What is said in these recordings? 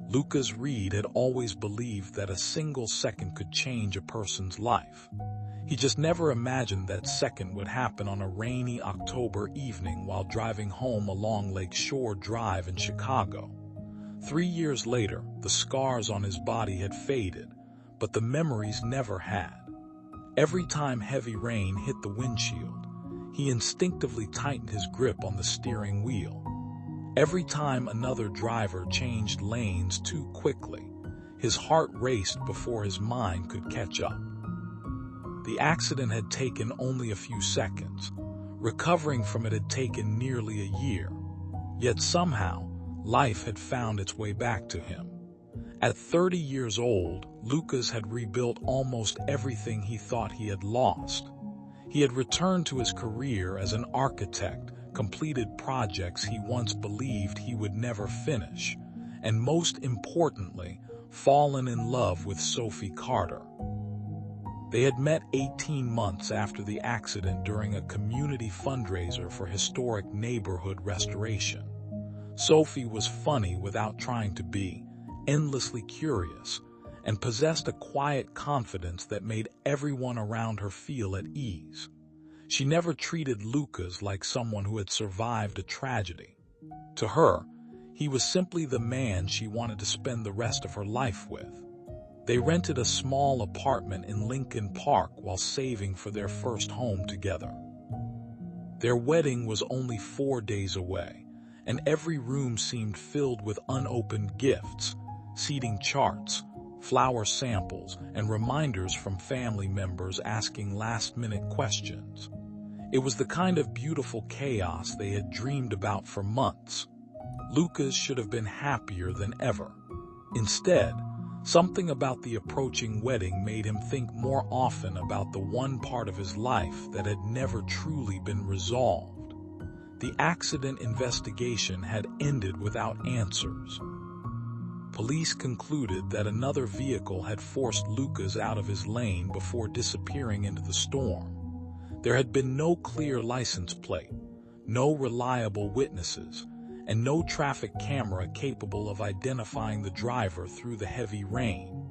Lucas Reed had always believed that a single second could change a person's life. He just never imagined that second would happen on a rainy October evening while driving home along Lake Shore Drive in Chicago. 3 years later, the scars on his body had faded, but the memories never had. Every time heavy rain hit the windshield, he instinctively tightened his grip on the steering wheel. Every time another driver changed lanes too quickly, his heart raced before his mind could catch up. The accident had taken only a few seconds. Recovering from it had taken nearly a year. Yet somehow, life had found its way back to him. At 30 years old, Lucas had rebuilt almost everything he thought he had lost. He had returned to his career as an architect, completed projects he once believed he would never finish, and most importantly, fallen in love with Sophie Carter. They had met 18 months after the accident during a community fundraiser for historic neighborhood restoration. Sophie was funny without trying to be, endlessly curious, and possessed a quiet confidence that made everyone around her feel at ease. She never treated Lucas like someone who had survived a tragedy. To her, he was simply the man she wanted to spend the rest of her life with. They rented a small apartment in Lincoln Park while saving for their first home together. Their wedding was only 4 days away, and every room seemed filled with unopened gifts, seating charts, flower samples, and reminders from family members asking last-minute questions. It was the kind of beautiful chaos they had dreamed about for months. Lucas should have been happier than ever. Instead, something about the approaching wedding made him think more often about the one part of his life that had never truly been resolved. The accident investigation had ended without answers. Police concluded that another vehicle had forced Lucas out of his lane before disappearing into the storm. There had been no clear license plate, no reliable witnesses, and no traffic camera capable of identifying the driver through the heavy rain.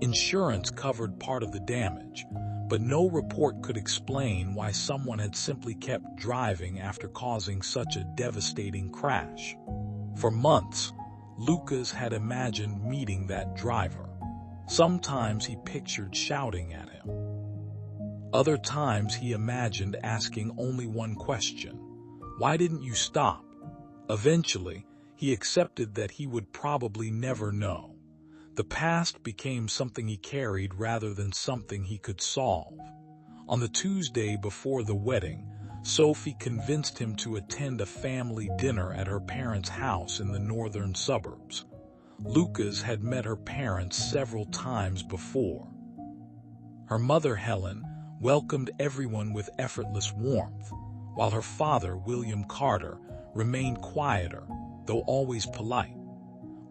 Insurance covered part of the damage, but no report could explain why someone had simply kept driving after causing such a devastating crash. For months, Lucas had imagined meeting that driver. Sometimes he pictured shouting at him. Other times he imagined asking only one question: "Why didn't you stop?" Eventually, he accepted that he would probably never know. The past became something he carried rather than something he could solve. On the Tuesday before the wedding, Sophie convinced him to attend a family dinner at her parents' house in the northern suburbs. Lucas had met her parents several times before. Her mother, Helen, welcomed everyone with effortless warmth, while her father, William Carter, remained quieter, though always polite.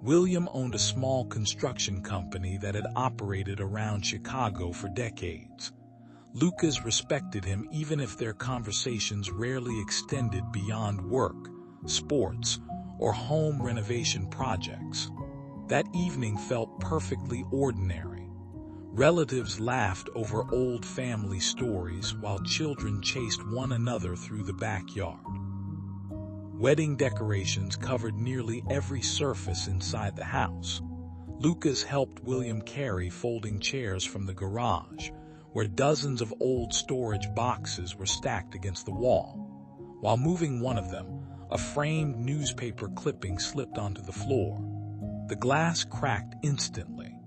William owned a small construction company that had operated around Chicago for decades. Lucas respected him even if their conversations rarely extended beyond work, sports, or home renovation projects. That evening felt perfectly ordinary. Relatives laughed over old family stories while children chased one another through the backyard. Wedding decorations covered nearly every surface inside the house. Lucas helped William carry folding chairs from the garage, where dozens of old storage boxes were stacked against the wall. While moving one of them, a framed newspaper clipping slipped onto the floor. The glass cracked instantly.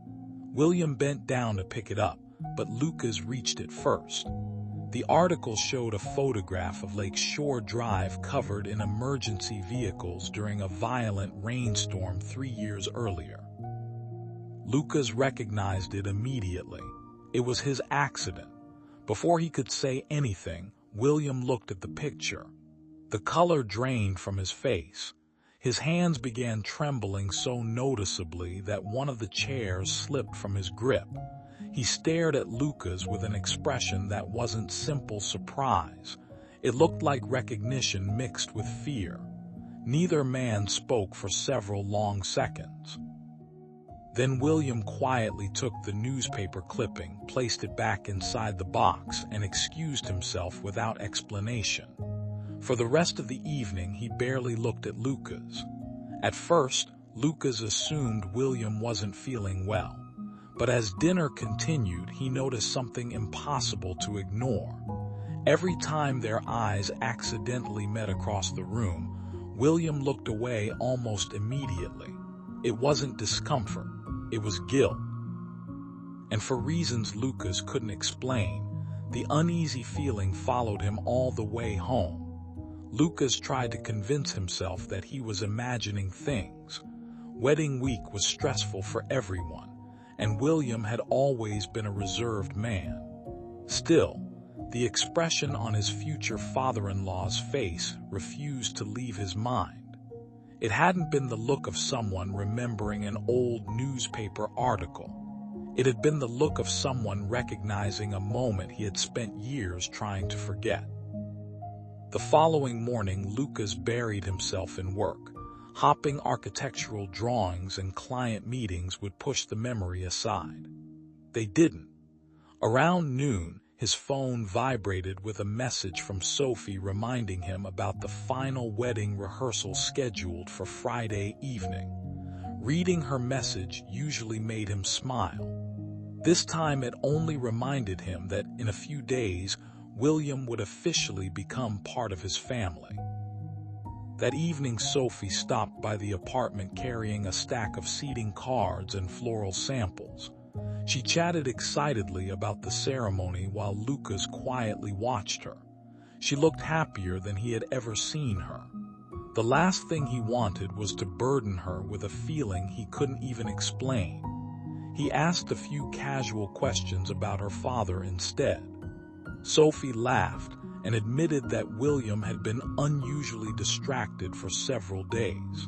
William bent down to pick it up, but Lucas reached it first. The article showed a photograph of Lake Shore Drive covered in emergency vehicles during a violent rainstorm 3 years earlier. Lucas recognized it immediately. It was his accident. Before he could say anything, William looked at the picture. The color drained from his face. His hands began trembling so noticeably that one of the chairs slipped from his grip. He stared at Lucas with an expression that wasn't simple surprise. It looked like recognition mixed with fear. Neither man spoke for several long seconds. Then William quietly took the newspaper clipping, placed it back inside the box, and excused himself without explanation. For the rest of the evening, he barely looked at Lucas. At first, Lucas assumed William wasn't feeling well. But as dinner continued, he noticed something impossible to ignore. Every time their eyes accidentally met across the room, William looked away almost immediately. It wasn't discomfort, it was guilt. And for reasons Lucas couldn't explain, the uneasy feeling followed him all the way home. Lucas tried to convince himself that he was imagining things. Wedding week was stressful for everyone, and William had always been a reserved man. Still, the expression on his future father-in-law's face refused to leave his mind. It hadn't been the look of someone remembering an old newspaper article. It had been the look of someone recognizing a moment he had spent years trying to forget. The following morning, Lucas buried himself in work. Hopping architectural drawings and client meetings would push the memory aside. They didn't. Around noon, his phone vibrated with a message from Sophie reminding him about the final wedding rehearsal scheduled for Friday evening. Reading her message usually made him smile. This time it only reminded him that in a few days, William would officially become part of his family. That evening, Sophie stopped by the apartment carrying a stack of seating cards and floral samples. She chatted excitedly about the ceremony while Lucas quietly watched her. She looked happier than he had ever seen her. The last thing he wanted was to burden her with a feeling he couldn't even explain. He asked a few casual questions about her father instead. Sophie laughed and admitted that William had been unusually distracted for several days.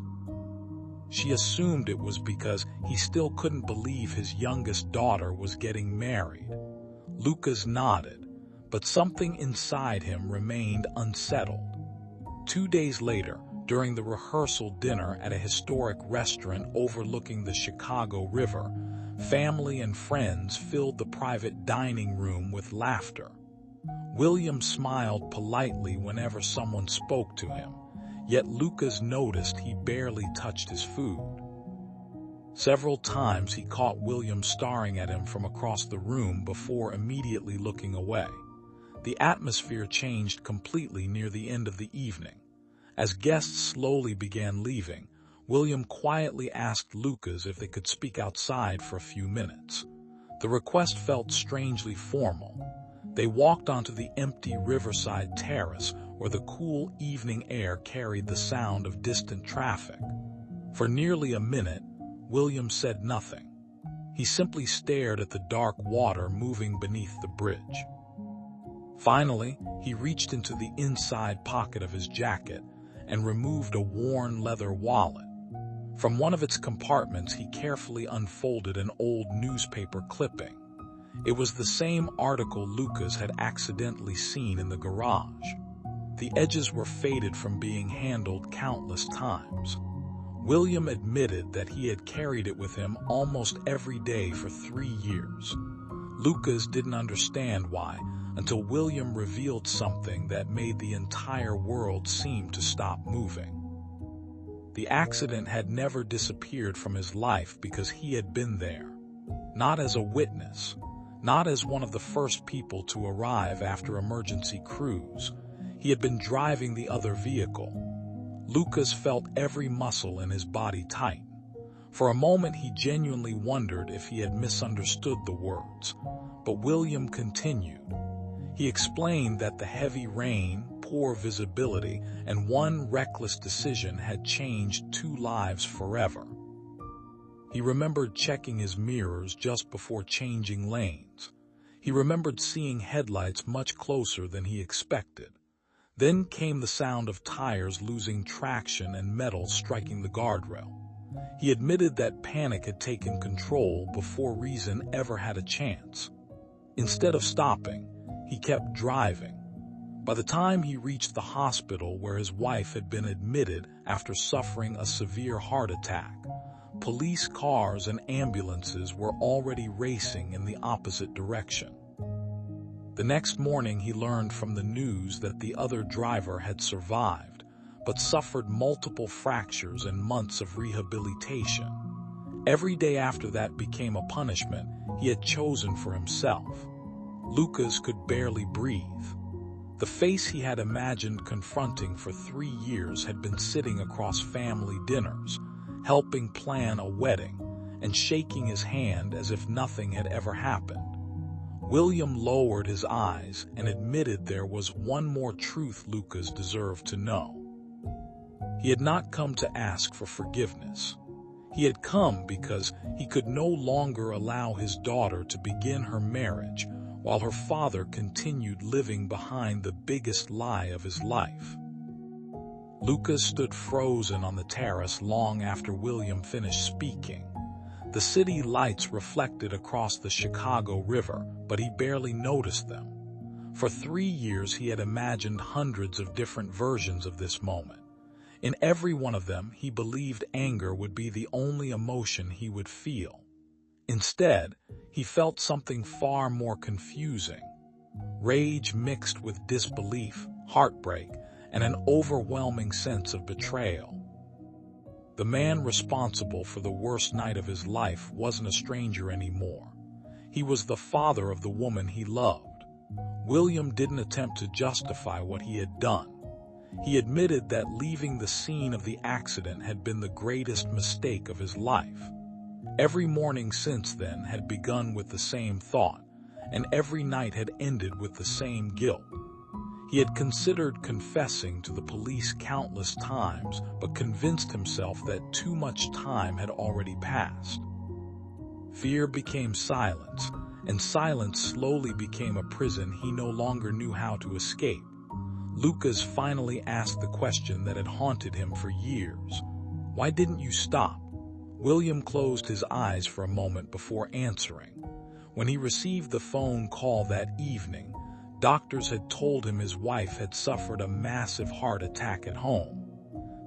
She assumed it was because he still couldn't believe his youngest daughter was getting married. Lucas nodded, but something inside him remained unsettled. 2 days later, during the rehearsal dinner at a historic restaurant overlooking the Chicago River, family and friends filled the private dining room with laughter. William smiled politely whenever someone spoke to him, yet Lucas noticed he barely touched his food. Several times he caught William staring at him from across the room before immediately looking away. The atmosphere changed completely near the end of the evening. As guests slowly began leaving, William quietly asked Lucas if they could speak outside for a few minutes. The request felt strangely formal. They walked onto the empty riverside terrace where the cool evening air carried the sound of distant traffic. For nearly a minute, William said nothing. He simply stared at the dark water moving beneath the bridge. Finally, he reached into the inside pocket of his jacket and removed a worn leather wallet. From one of its compartments, he carefully unfolded an old newspaper clipping. It was the same article Lucas had accidentally seen in the garage. The edges were faded from being handled countless times. William admitted that he had carried it with him almost every day for 3 years. Lucas didn't understand why until William revealed something that made the entire world seem to stop moving. The accident had never disappeared from his life because he had been there. Not as a witness, not as one of the first people to arrive after emergency crews. He had been driving the other vehicle. Lucas felt every muscle in his body tighten. For a moment he genuinely wondered if he had misunderstood the words, but William continued. He explained that the heavy rain, poor visibility, and one reckless decision had changed 2 lives forever. He remembered checking his mirrors just before changing lanes. He remembered seeing headlights much closer than he expected. Then came the sound of tires losing traction and metal striking the guardrail. He admitted that panic had taken control before reason ever had a chance. Instead of stopping, he kept driving. By the time he reached the hospital where his wife had been admitted after suffering a severe heart attack, police cars and ambulances were already racing in the opposite direction. The next morning he learned from the news that the other driver had survived, but suffered multiple fractures and months of rehabilitation. Every day after that became a punishment he had chosen for himself. Lucas could barely breathe. The face he had imagined confronting for 3 years had been sitting across family dinners, helping plan a wedding, and shaking his hand as if nothing had ever happened. William lowered his eyes and admitted there was one more truth Lucas deserved to know. He had not come to ask for forgiveness. He had come because he could no longer allow his daughter to begin her marriage while her father continued living behind the biggest lie of his life. Lucas stood frozen on the terrace long after William finished speaking. The city lights reflected across the Chicago River, but he barely noticed them. For 3 years he had imagined hundreds of different versions of this moment. In every one of them, he believed anger would be the only emotion he would feel. Instead, he felt something far more confusing. Rage mixed with disbelief, heartbreak, and an overwhelming sense of betrayal. The man responsible for the worst night of his life wasn't a stranger anymore. He was the father of the woman he loved. William didn't attempt to justify what he had done. He admitted that leaving the scene of the accident had been the greatest mistake of his life. Every morning since then had begun with the same thought, and every night had ended with the same guilt. He had considered confessing to the police countless times, but convinced himself that too much time had already passed. Fear became silence, and silence slowly became a prison he no longer knew how to escape. Lucas finally asked the question that had haunted him for years. "Why didn't you stop?" William closed his eyes for a moment before answering. When he received the phone call that evening, doctors had told him his wife had suffered a massive heart attack at home.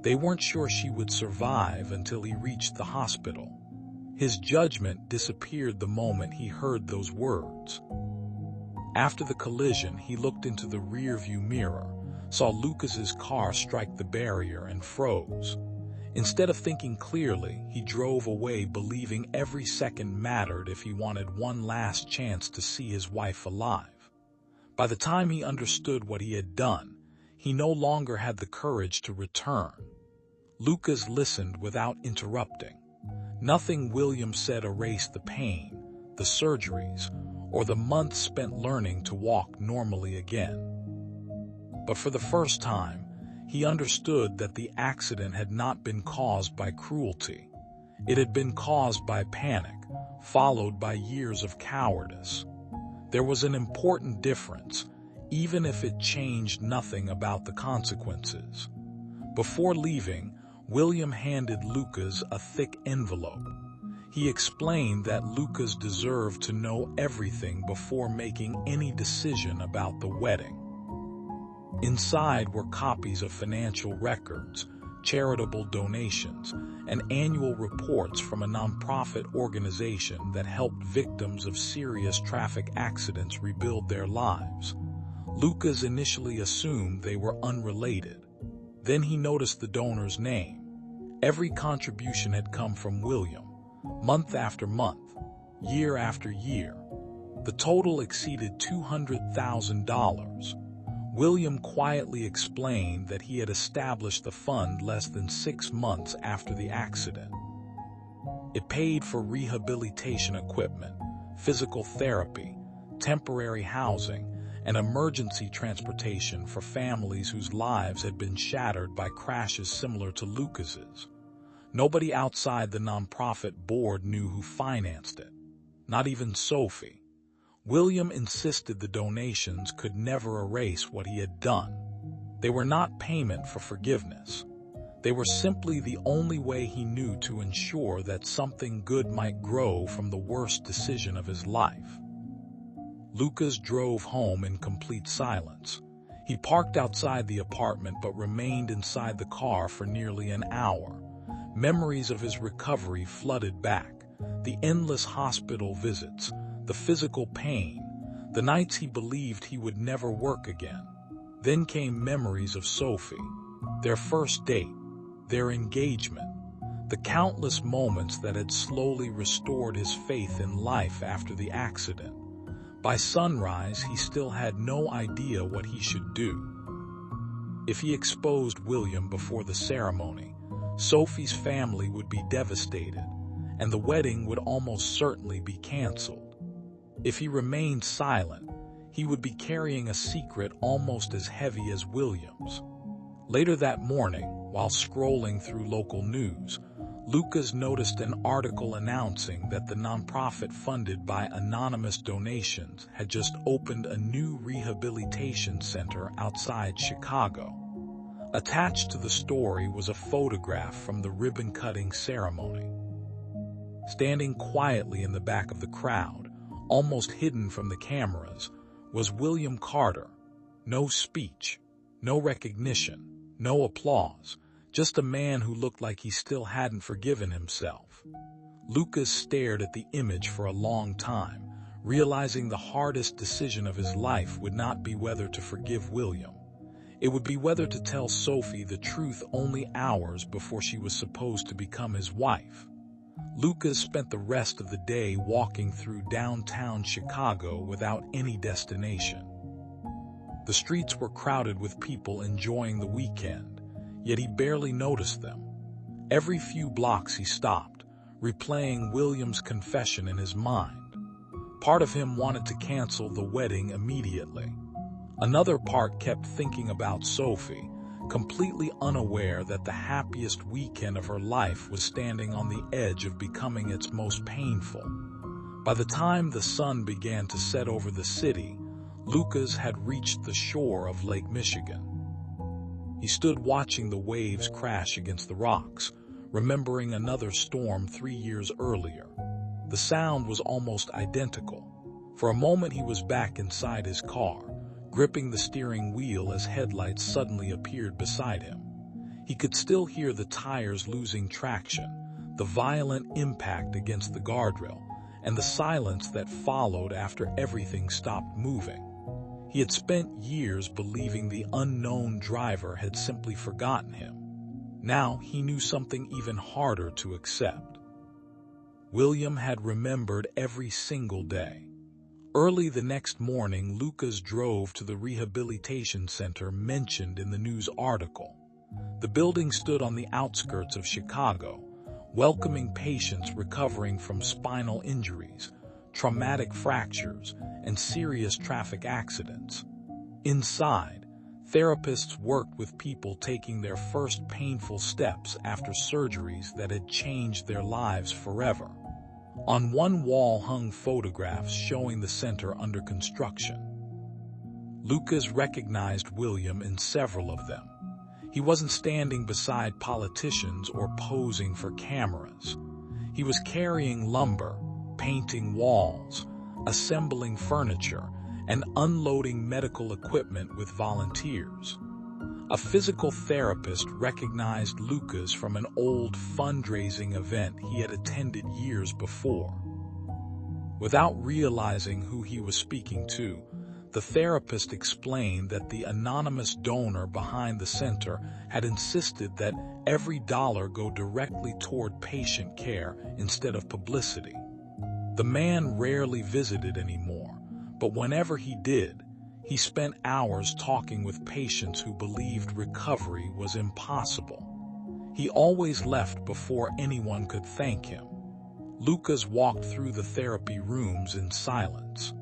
They weren't sure she would survive until he reached the hospital. His judgment disappeared the moment he heard those words. After the collision, he looked into the rearview mirror, saw Lucas's car strike the barrier, and froze. Instead of thinking clearly, he drove away believing every second mattered if he wanted one last chance to see his wife alive. By the time he understood what he had done, he no longer had the courage to return. Lucas listened without interrupting. Nothing William said erased the pain, the surgeries, or the months spent learning to walk normally again. But for the first time, he understood that the accident had not been caused by cruelty. It had been caused by panic, followed by years of cowardice. There was an important difference, even if it changed nothing about the consequences. Before leaving, William handed Lucas a thick envelope. He explained that Lucas deserved to know everything before making any decision about the wedding. Inside were copies of financial records, charitable donations, and annual reports from a nonprofit organization that helped victims of serious traffic accidents rebuild their lives. Lucas initially assumed they were unrelated. Then he noticed the donor's name. Every contribution had come from William, month after month, year after year. The total exceeded $200,000. William quietly explained that he had established the fund less than 6 months after the accident. It paid for rehabilitation equipment, physical therapy, temporary housing, and emergency transportation for families whose lives had been shattered by crashes similar to Lucas's. Nobody outside the nonprofit board knew who financed it, not even Sophie. William insisted the donations could never erase what he had done. They were not payment for forgiveness. They were simply the only way he knew to ensure that something good might grow from the worst decision of his life. Lucas drove home in complete silence. He parked outside the apartment but remained inside the car for nearly an hour. Memories of his recovery flooded back. The endless hospital visits, the physical pain, the nights he believed he would never work again. Then came memories of Sophie, their first date, their engagement, the countless moments that had slowly restored his faith in life after the accident. By sunrise, he still had no idea what he should do. If he exposed William before the ceremony, Sophie's family would be devastated, and the wedding would almost certainly be canceled. If he remained silent, he would be carrying a secret almost as heavy as William's. Later that morning, while scrolling through local news, Lucas noticed an article announcing that the nonprofit funded by anonymous donations had just opened a new rehabilitation center outside Chicago. Attached to the story was a photograph from the ribbon-cutting ceremony. Standing quietly in the back of the crowd, almost hidden from the cameras, was William Carter. No speech, no recognition, no applause, just a man who looked like he still hadn't forgiven himself. Lucas stared at the image for a long time, realizing the hardest decision of his life would not be whether to forgive William. It would be whether to tell Sophie the truth only hours before she was supposed to become his wife. Lucas spent the rest of the day walking through downtown Chicago without any destination. The streets were crowded with people enjoying the weekend, yet he barely noticed them. Every few blocks he stopped, replaying William's confession in his mind. Part of him wanted to cancel the wedding immediately. Another part kept thinking about Sophie, completely unaware that the happiest weekend of her life was standing on the edge of becoming its most painful. By the time the sun began to set over the city, Lucas had reached the shore of Lake Michigan. He stood watching the waves crash against the rocks, remembering another storm 3 years earlier. The sound was almost identical. For a moment he was back inside his car, gripping the steering wheel as headlights suddenly appeared beside him. He could still hear the tires losing traction, the violent impact against the guardrail, and the silence that followed after everything stopped moving. He had spent years believing the unknown driver had simply forgotten him. Now he knew something even harder to accept. William had remembered every single day. Early the next morning, Lucas drove to the rehabilitation center mentioned in the news article. The building stood on the outskirts of Chicago, welcoming patients recovering from spinal injuries, traumatic fractures, and serious traffic accidents. Inside, therapists worked with people taking their first painful steps after surgeries that had changed their lives forever. On one wall hung photographs showing the center under construction. Lucas recognized William in several of them. He wasn't standing beside politicians or posing for cameras. He was carrying lumber, painting walls, assembling furniture, and unloading medical equipment with volunteers. A physical therapist recognized Lucas from an old fundraising event he had attended years before. Without realizing who he was speaking to, the therapist explained that the anonymous donor behind the center had insisted that every dollar go directly toward patient care instead of publicity. The man rarely visited anymore, but whenever he did, he spent hours talking with patients who believed recovery was impossible. He always left before anyone could thank him. Lucas walked through the therapy rooms in silence.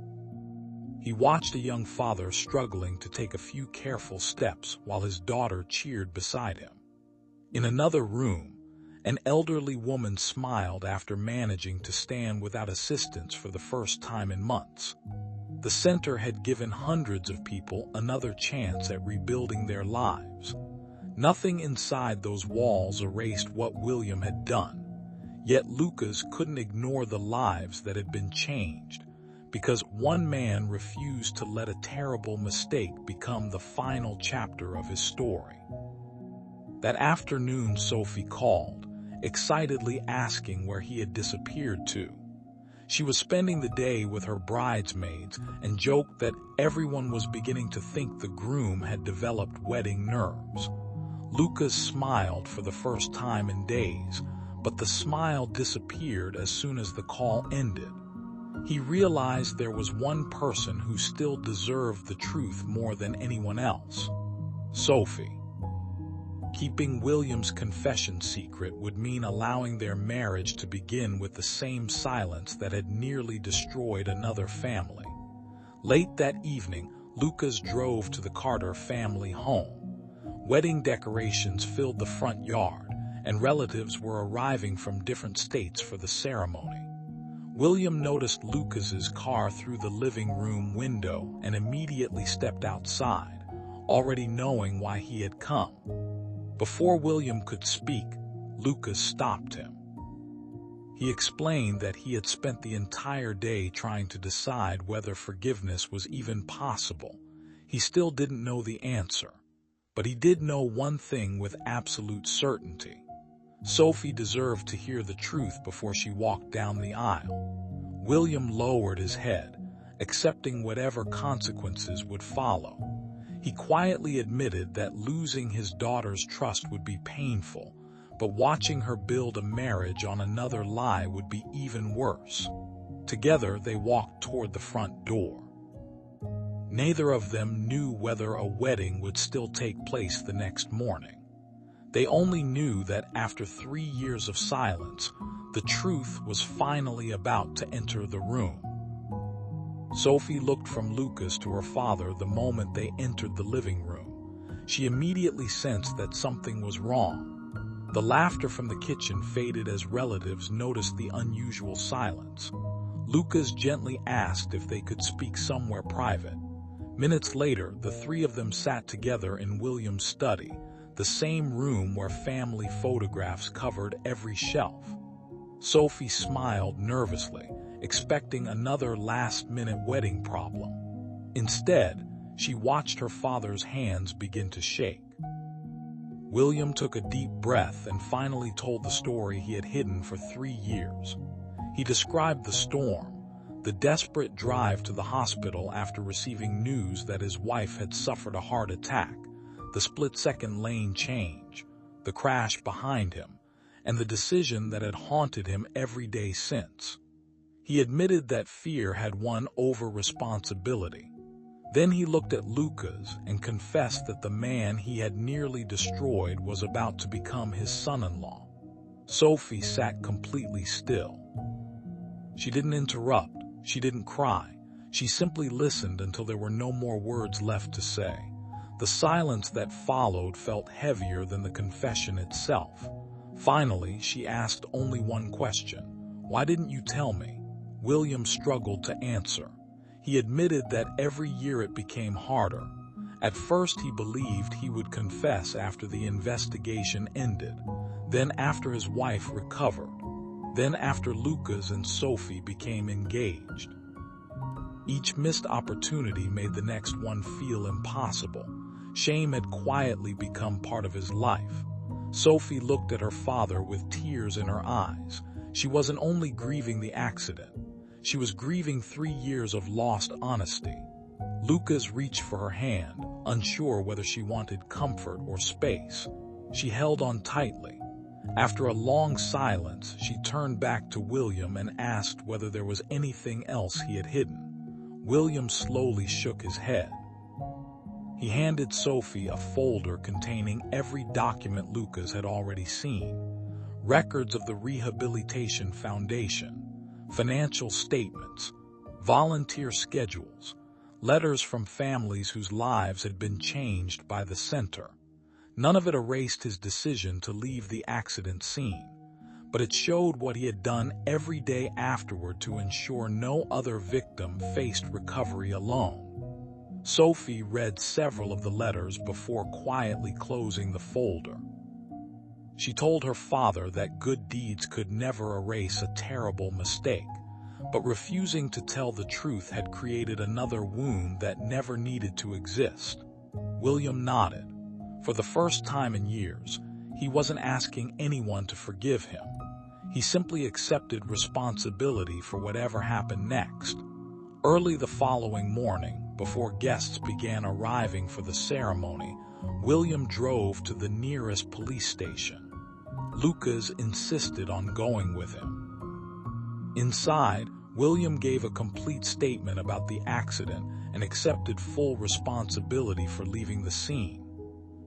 He watched a young father struggling to take a few careful steps while his daughter cheered beside him. In another room, an elderly woman smiled after managing to stand without assistance for the first time in months. The center had given hundreds of people another chance at rebuilding their lives. Nothing inside those walls erased what William had done. Yet Lucas couldn't ignore the lives that had been changed, because one man refused to let a terrible mistake become the final chapter of his story. That afternoon Sophie called, excitedly asking where he had disappeared to. She was spending the day with her bridesmaids and joked that everyone was beginning to think the groom had developed wedding nerves. Lucas smiled for the first time in days, but the smile disappeared as soon as the call ended. He realized there was one person who still deserved the truth more than anyone else: Sophie. Keeping William's confession secret would mean allowing their marriage to begin with the same silence that had nearly destroyed another family. Late that evening, Lucas drove to the Carter family home. Wedding decorations filled the front yard, and relatives were arriving from different states for the ceremony. William noticed Lucas's car through the living room window and immediately stepped outside, already knowing why he had come. Before William could speak, Lucas stopped him. He explained that he had spent the entire day trying to decide whether forgiveness was even possible. He still didn't know the answer, but he did know one thing with absolute certainty: Sophie deserved to hear the truth before she walked down the aisle. William lowered his head, accepting whatever consequences would follow. He quietly admitted that losing his daughter's trust would be painful, but watching her build a marriage on another lie would be even worse. Together they walked toward the front door. Neither of them knew whether a wedding would still take place the next morning. They only knew that after 3 years of silence, the truth was finally about to enter the room. Sophie looked from Lucas to her father the moment they entered the living room. She immediately sensed that something was wrong. The laughter from the kitchen faded as relatives noticed the unusual silence. Lucas gently asked if they could speak somewhere private. Minutes later, the three of them sat together in William's study, the same room where family photographs covered every shelf. Sophie smiled nervously, expecting another last-minute wedding problem. Instead, she watched her father's hands begin to shake. William took a deep breath and finally told the story he had hidden for 3 years. He described the storm, the desperate drive to the hospital after receiving news that his wife had suffered a heart attack, the split-second lane change, the crash behind him, and the decision that had haunted him every day since. He admitted that fear had won over responsibility. Then he looked at Lucas and confessed that the man he had nearly destroyed was about to become his son-in-law. Sophie sat completely still. She didn't interrupt, she didn't cry. She simply listened until there were no more words left to say. The silence that followed felt heavier than the confession itself. Finally, she asked only one question: "Why didn't you tell me?" William struggled to answer. He admitted that every year it became harder. At first he believed he would confess after the investigation ended, then after his wife recovered, then after Lucas and Sophie became engaged. Each missed opportunity made the next one feel impossible. Shame had quietly become part of his life. Sophie looked at her father with tears in her eyes. She wasn't only grieving the accident. She was grieving 3 years of lost honesty. Lucas reached for her hand, unsure whether she wanted comfort or space. She held on tightly. After a long silence, she turned back to William and asked whether there was anything else he had hidden. William slowly shook his head. He handed Sophie a folder containing every document Lucas had already seen: records of the Rehabilitation Foundation, financial statements, volunteer schedules, letters from families whose lives had been changed by the center. None of it erased his decision to leave the accident scene, but it showed what he had done every day afterward to ensure no other victim faced recovery alone. Sophie read several of the letters before quietly closing the folder. She told her father that good deeds could never erase a terrible mistake, but refusing to tell the truth had created another wound that never needed to exist. William nodded. For the first time in years, he wasn't asking anyone to forgive him. He simply accepted responsibility for whatever happened next. Early the following morning, before guests began arriving for the ceremony, William drove to the nearest police station. Lucas insisted on going with him. Inside, William gave a complete statement about the accident and accepted full responsibility for leaving the scene.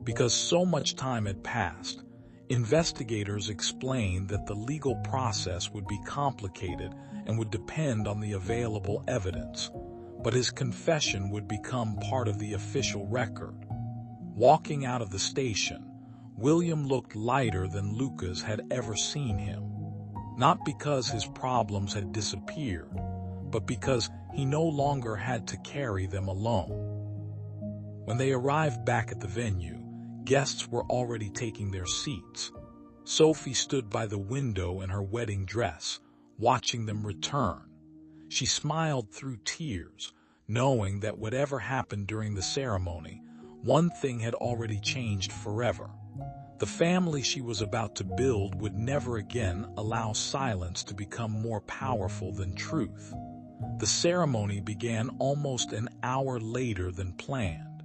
Because so much time had passed, investigators explained that the legal process would be complicated and would depend on the available evidence, but his confession would become part of the official record. Walking out of the station, William looked lighter than Lucas had ever seen him. Not because his problems had disappeared, but because he no longer had to carry them alone. When they arrived back at the venue, guests were already taking their seats. Sophie stood by the window in her wedding dress, watching them return. She smiled through tears, knowing that whatever happened during the ceremony, one thing had already changed forever. The family she was about to build would never again allow silence to become more powerful than truth. The ceremony began almost an hour later than planned.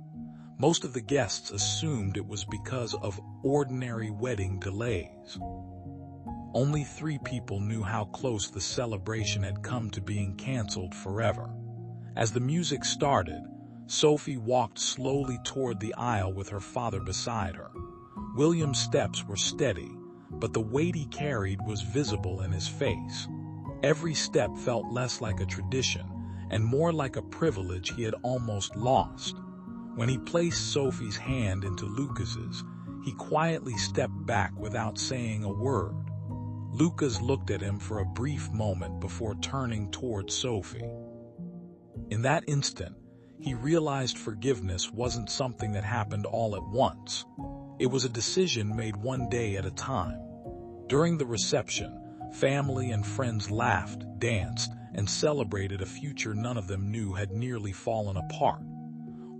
Most of the guests assumed it was because of ordinary wedding delays. Only 3 people knew how close the celebration had come to being canceled forever. As the music started, Sophie walked slowly toward the aisle with her father beside her. William's steps were steady, but the weight he carried was visible in his face. Every step felt less like a tradition and more like a privilege he had almost lost. When he placed Sophie's hand into Lucas's, he quietly stepped back without saying a word. Lucas looked at him for a brief moment before turning toward Sophie. In that instant, he realized forgiveness wasn't something that happened all at once. It was a decision made one day at a time. During the reception, family and friends laughed, danced, and celebrated a future none of them knew had nearly fallen apart.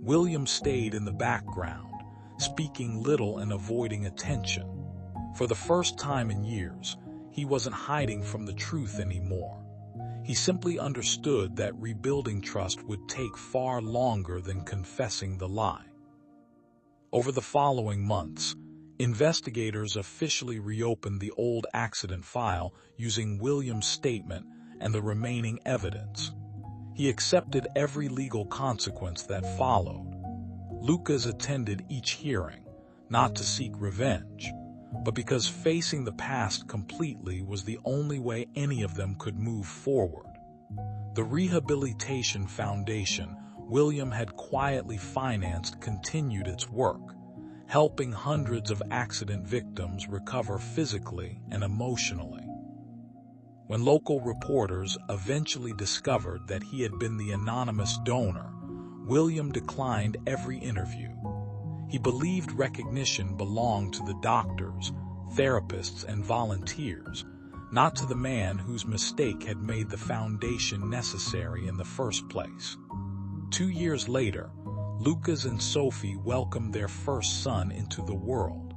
William stayed in the background, speaking little and avoiding attention. For the first time in years, he wasn't hiding from the truth anymore. He simply understood that rebuilding trust would take far longer than confessing the lie. Over the following months, investigators officially reopened the old accident file using William's statement and the remaining evidence. He accepted every legal consequence that followed. Lucas attended each hearing, not to seek revenge, but because facing the past completely was the only way any of them could move forward. The Rehabilitation Foundation William had quietly financed continued its work, helping hundreds of accident victims recover physically and emotionally. When local reporters eventually discovered that he had been the anonymous donor, William declined every interview. He believed recognition belonged to the doctors, therapists, and volunteers, not to the man whose mistake had made the foundation necessary in the first place. 2 years later, Lucas and Sophie welcomed their first son into the world.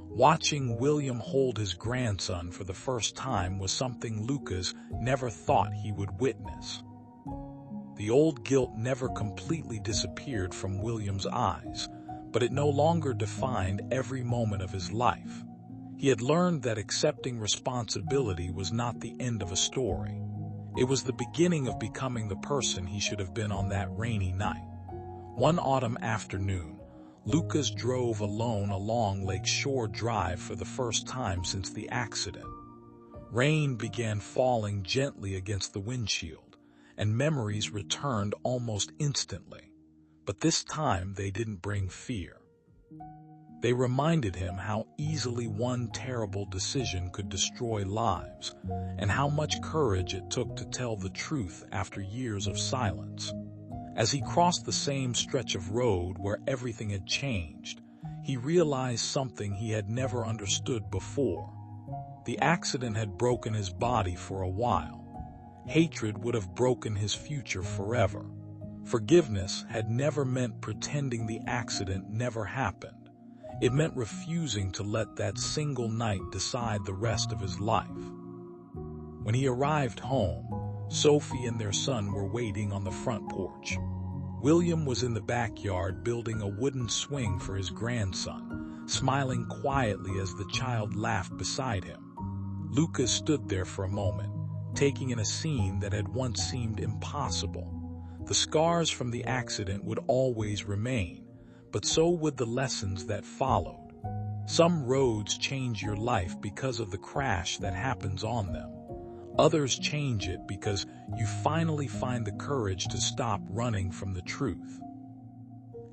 Watching William hold his grandson for the first time was something Lucas never thought he would witness. The old guilt never completely disappeared from William's eyes, but it no longer defined every moment of his life. He had learned that accepting responsibility was not the end of a story. It was the beginning of becoming the person he should have been on that rainy night. One autumn afternoon, Lucas drove alone along Lake Shore Drive for the first time since the accident. Rain began falling gently against the windshield, and memories returned almost instantly. But this time they didn't bring fear. They reminded him how easily one terrible decision could destroy lives, and how much courage it took to tell the truth after years of silence. As he crossed the same stretch of road where everything had changed, he realized something he had never understood before. The accident had broken his body for a while. Hatred would have broken his future forever. Forgiveness had never meant pretending the accident never happened. It meant refusing to let that single night decide the rest of his life. When he arrived home, Sophie and their son were waiting on the front porch. William was in the backyard building a wooden swing for his grandson, smiling quietly as the child laughed beside him. Lucas stood there for a moment, taking in a scene that had once seemed impossible. The scars from the accident would always remain, but so would the lessons that followed. Some roads change your life because of the crash that happens on them. Others change it because you finally find the courage to stop running from the truth.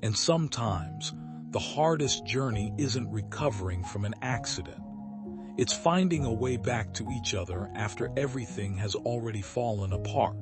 And sometimes, the hardest journey isn't recovering from an accident. It's finding a way back to each other after everything has already fallen apart.